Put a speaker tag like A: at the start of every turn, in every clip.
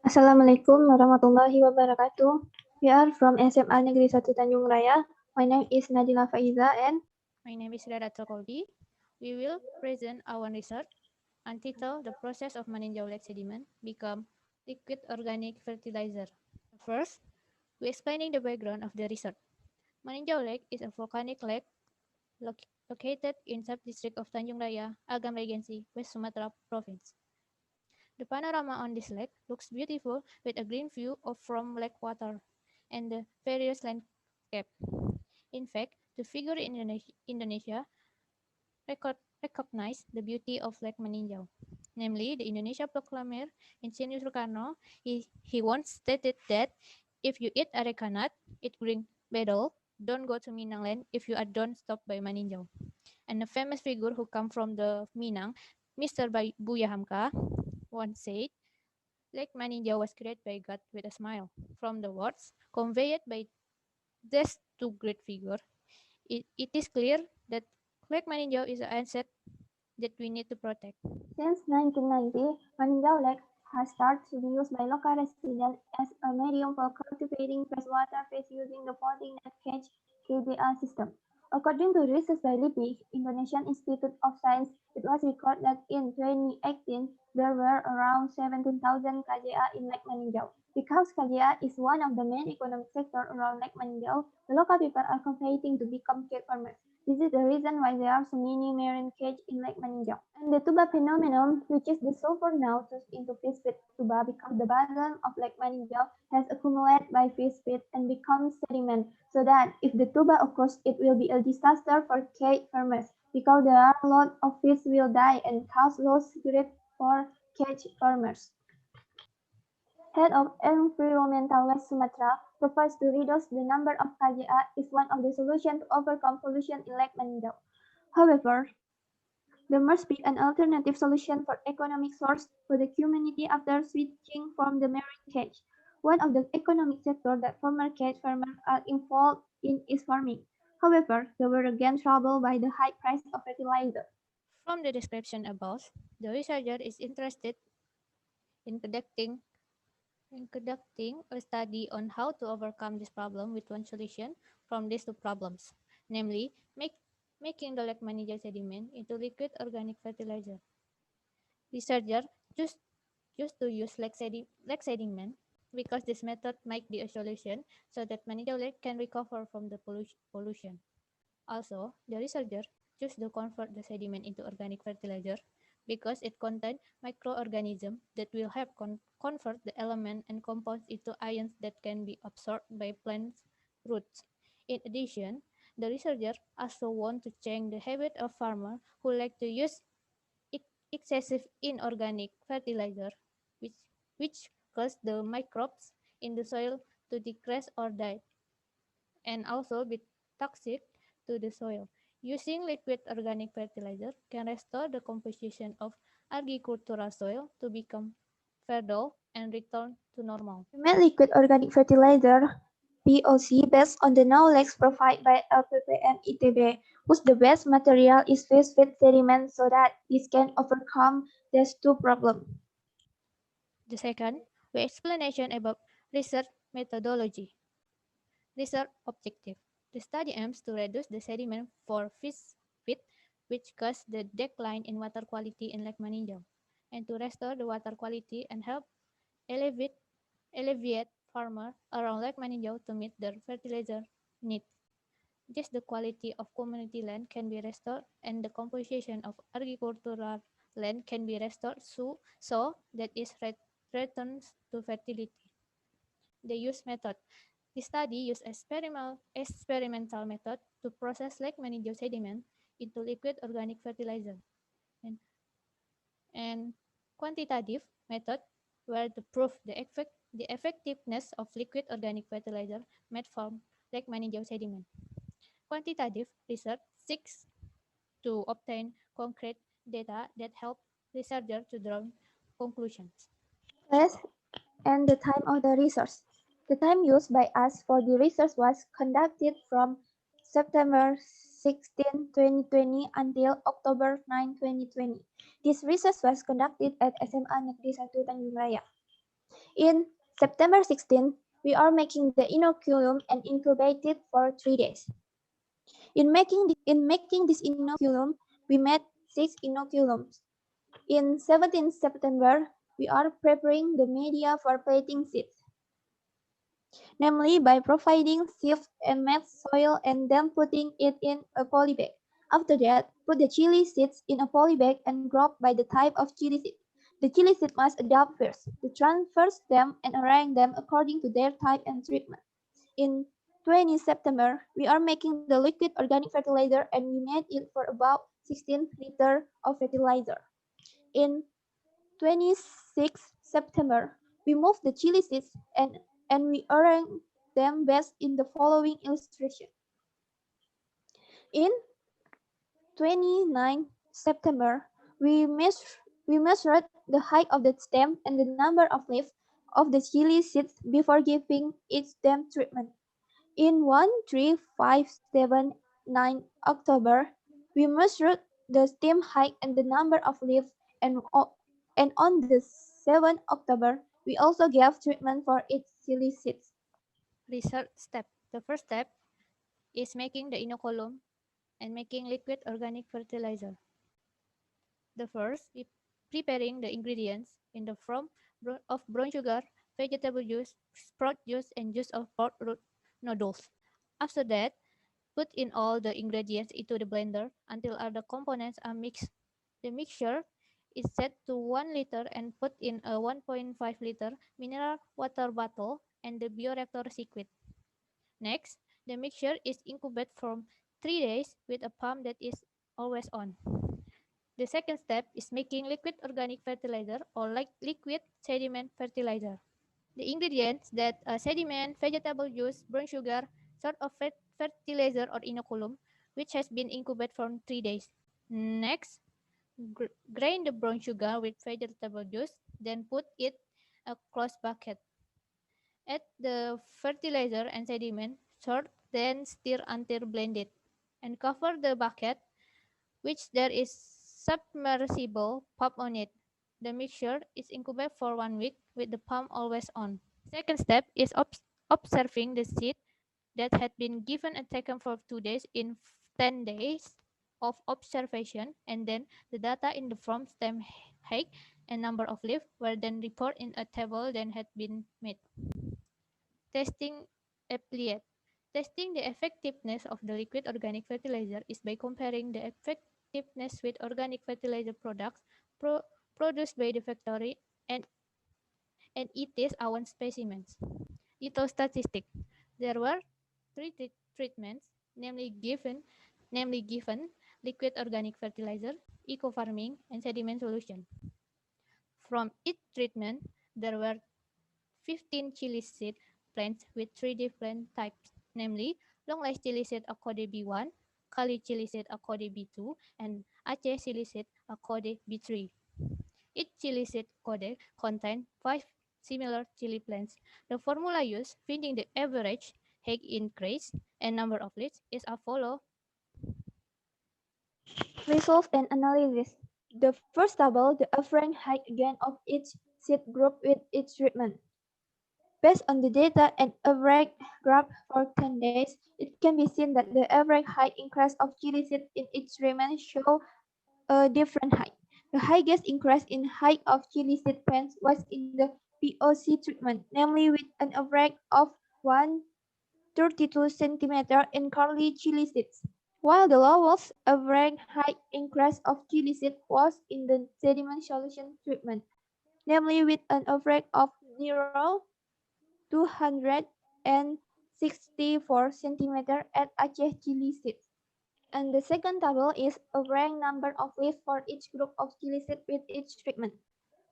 A: Assalamualaikum warahmatullahi wabarakatuh. We are from SMA Negeri 1 Tanjung Raya. My name is Nadila Faiza and
B: My name is Radatul Kolbi. We will present our research entitled The Process of Meninjau Lake Sediment Become Liquid Organic Fertilizer. First, we explaining the background of the research. Meninjau Lake is a volcanic lake located in sub-district of Tanjung Raya, Agam Regency, West Sumatra Province. The panorama on this lake looks beautiful with a green view from lake water and the various landscape. In fact, the figure in Indonesia recognize the beauty of Lake Meninjau. Namely, the Indonesia Proclaimer Insinyur Soekarno, he once stated that if you eat areca nut, it brings battle. Don't go to Minang land if you are don't stop by Meninjau. And a famous figure who come from the Minang, Mr. Buya Hamka, once said, Lake Meninjau was created by God with a smile. From the words conveyed by this two great figure, it is clear that Lake Meninjau is an asset that we need to protect.
A: since 1990, Meninjau Lake has started to be used by local residents as a medium for cultivating freshwater fish using the floating net cage KDA system. According to research by LIPI, Indonesian Institute of Science, it was recorded that in 2018 there were around 17,000 KJA in Lake Meninjau. Because KJA is one of the main economic sectors around Lake Meninjau, the local people are competing to become cage farmers. This is the reason why there are so many marine cages in Lake Meninjau. And the tuba phenomenon, which is the sulfur now turned into fish feed tuba because the bottom of Lake Meninjau has accumulated by fish feed and becomes sediment, so that if the tuba occurs, it will be a disaster for cage farmers because there are a lot of fish will die and cause loss great for cage farmers. Head of Environmental West Sumatra proposed to reduce the number of KJA is one of the solutions to overcome pollution in Lake Meninjau. However, there must be an alternative solution for economic source for the community after switching from the marine cage. One of the economic sectors that former cage farmers are involved in is farming. However, they were again troubled by the high price of fertilizer.
B: From the description above, the researcher is interested in conducting a study on how to overcome this problem with one solution from these two problems, namely making the lake Meninjau sediment into liquid organic fertilizer. Researcher choose to use lake sediment because this method might be a solution so that Meninjau Lake can recover from the pollution. Also, the researcher choose to convert the sediment into organic fertilizer because it contains microorganisms that will help convert the element and compounds into ions that can be absorbed by plants' roots. In addition, the researcher also want to change the habit of farmers who like to use excessive inorganic fertilizer, which cause the microbes in the soil to decrease or die, and also be toxic to the soil. Using liquid organic fertilizer can restore the composition of agricultural soil to become fertile and return to normal.
A: We made liquid organic fertilizer (POC) based on the knowledge provided by LPPM ITB, whose the best material is fish feed sediment so that this can overcome these two problems.
B: The second, we explanation about research methodology. Research objective. The study aims to reduce the sediment for fish feed, which cause the decline in water quality in Lake Meninjau, and to restore the water quality and help alleviate farmers around Lake Meninjau to meet their fertilizer needs. Thus, the quality of community land can be restored and the composition of agricultural land can be restored so that it returns to fertility. The use method. The study used experimental method to process Lake Meninjau sediment into liquid organic fertilizer, and, and quantitative method where to prove the effectiveness of liquid organic fertilizer made from Lake Meninjau sediment. Quantitative research seeks to obtain concrete data that help researchers to draw conclusions.
A: Place and the time of the research. The time used by us for the research was conducted from September 16, 2020 until October 9, 2020. This research was conducted at SMA Negeri 1 Tanjung Raya. In September 16, we are making the inoculum and incubated for 3 days. In making this inoculum, we made 6 inoculums. In 17 September, we are preparing the media for planting seeds, namely by providing sift and mat soil and then putting it in a poly bag. After that, put the chili seeds in a poly bag and group by the type of chili seed. The chili seed must adapt first. To transfer them and arrange them according to their type and treatment. In 20 September, we are making the liquid organic fertilizer and we made it for about 16 liters of fertilizer. In 26 September, we moved the chili seeds and we arranged them best in the following illustration. In 29 September, we measured the height of the stem and the number of leaves of the chili seeds before giving each stem treatment. In 1359 October, we measured the stem height and the number of leaves, and on the 7th October, we also gave treatment for its chili seeds.
B: Research step. The first step is making the inoculum and making liquid organic fertilizer. The first is preparing the ingredients in the form of brown sugar, vegetable juice, sprout juice, and juice of pork root noodles. After that, put in all the ingredients into the blender until all the components are mixed. The mixture is set to 1 liter and put in a 1.5 liter mineral water bottle and the bioreactor liquid. Next, the mixture is incubated for 3 days with a pump that is always on. The second step is making liquid organic fertilizer or like liquid sediment fertilizer. The ingredients that are sediment, vegetable juice, brown sugar, sort of fertilizer or inoculum, which has been incubated for 3 days. Next, grind the brown sugar with vegetable juice, then put it a closed bucket. Add the fertilizer and sediment, sort, then stir until blended, and cover the bucket, which there is submersible pump on it. The mixture is incubated for 1 week with the pump always on. Second step is observing the seed that had been given and taken for 2 days in 10 days of observation, and then the data in the form stem height and number of leaves were then reported in a table that had been made. Testing applied. Testing the effectiveness of the liquid organic fertilizer is by comparing the effectiveness with organic fertilizer products produced by the factory and it is our specimens. Little statistic. There were 3 treatments, namely given liquid organic fertilizer, eco farming, and sediment solution. From each treatment, there were 15 chili seed plants with 3 different types, namely long life chili seed Acode B1, Kali chili seed Acode B2, and Aceh chili seed Acode B3. Each chili seed code contains 5 similar chili plants. The formula used, finding the average height increase and number of leaves, is as follows.
A: Results and analysis. The first table, the average height again of each seed group with each treatment. Based on the data and average graph for 10 days, it can be seen that the average height increase of chili seed in each treatment show a different height. The highest increase in height of chili seed plants was in the POC treatment, namely with an average of 132 cm in curly chili seeds, while the lowest average height increase of chili seed was in the sediment solution treatment, namely with an average of 264 cm at Aceh chili seeds. And the second table is a rank number of leaves for each group of chili seed with each treatment.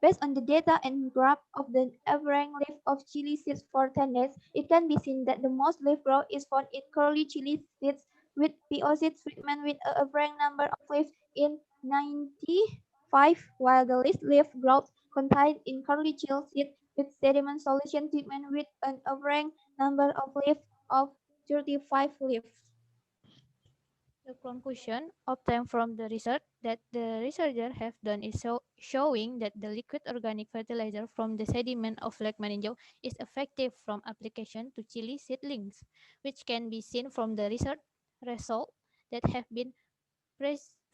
A: Based on the data and graph of the average leaf of chili seeds for 10 days, it can be seen that the most leaf growth is found in curly chili seeds with POC treatment with an average number of leaves in 95, while the least leaf growth contained in curly chili seed with sediment solution treatment with an average number of leaves of 35 leaves.
B: The conclusion obtained from the research that the researchers have done is showing that the liquid organic fertilizer from the sediment of Lake Maninjau is effective from application to chili seedlings, which can be seen from the research result that have been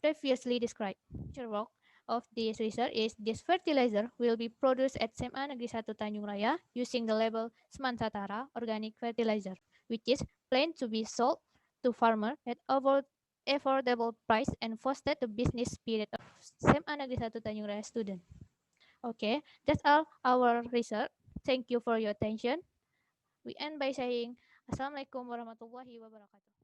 B: previously described. Future work of this research is this fertilizer will be produced at SMA Negeri 1 Tanjung Raya using the label Semantatara organic fertilizer, which is planned to be sold to farmers at affordable price and foster the business spirit of SMA Negeri 1 Tanjung Raya student. Okay, that's all our research. Thank you for your attention. We end by saying Assalamualaikum warahmatullahi wabarakatuh.